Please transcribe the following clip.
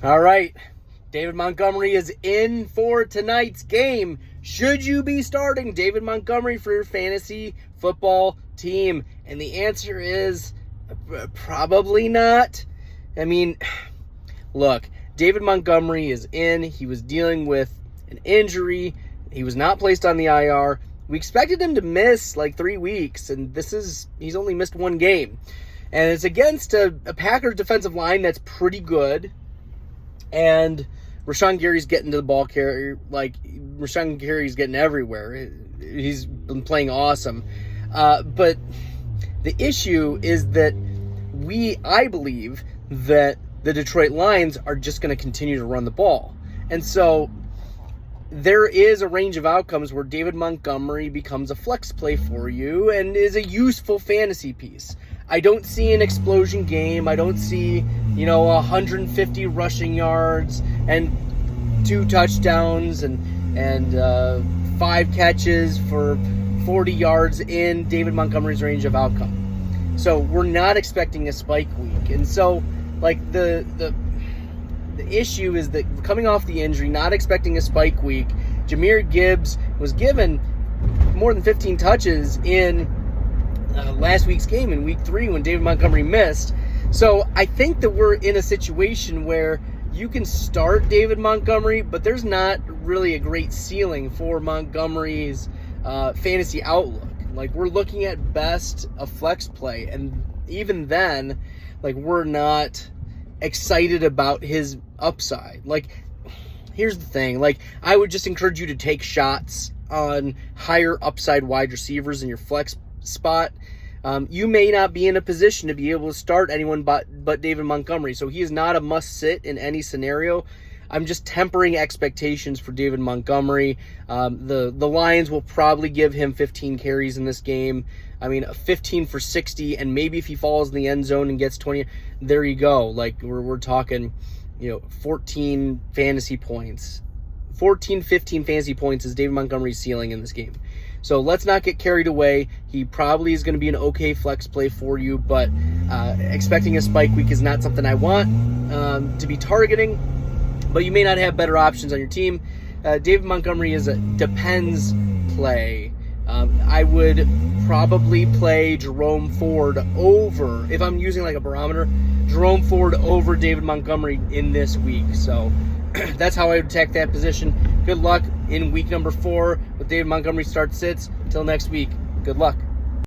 All right, David Montgomery is in for tonight's game. Should you be starting David Montgomery for your fantasy football team? And the answer is probably not. I mean, look, David Montgomery is in. He was dealing with an injury. He was not placed on the IR. We expected him to miss like 3 weeks, and he's only missed one game. And it's against a Packers defensive line that's pretty good. And Rashawn Gary's getting to the ball carrier. Like, Rashawn Gary's getting everywhere. He's been playing awesome. But the issue is that I believe that the Detroit Lions are just going to continue to run the ball. And so there is a range of outcomes where David Montgomery becomes a flex play for you and is a useful fantasy piece. I don't see an explosion game. I don't see, 150 rushing yards and 2 touchdowns and 5 catches for 40 yards in David Montgomery's range of outcome. So we're not expecting a spike week. And so, like, the issue is that coming off the injury, not expecting a spike week, Jahmyr Gibbs was given more than 15 touches in last week's game in week 3 when David Montgomery missed. So I think that we're in a situation where you can start David Montgomery, but there's not really a great ceiling for Montgomery's fantasy outlook. Like, we're looking at best a flex play, and even then, like, we're not excited about his upside. Like, here's the thing. Like, I would just encourage you to take shots on higher upside wide receivers in your flex spot. You may not be in a position to be able to start anyone but David Montgomery, so he is not a must-sit in any scenario. I'm just tempering expectations for David Montgomery. The Lions will probably give him 15 carries in this game. I mean, 15 for 60, and maybe if he falls in the end zone and gets 20, there you go. Like, we're talking, 14 fantasy points. 14, 15 fantasy points is David Montgomery's ceiling in this game. So let's not get carried away. He probably is going to be an okay flex play for you, but expecting a spike week is not something I want to be targeting. But you may not have better options on your team. David Montgomery is a depends play. I would probably play Jerome Ford over, if I'm using like a barometer, Jerome Ford over David Montgomery in this week. So that's how I would attack that position. Good luck in week number 4 with David Montgomery start sits. Until next week, good luck.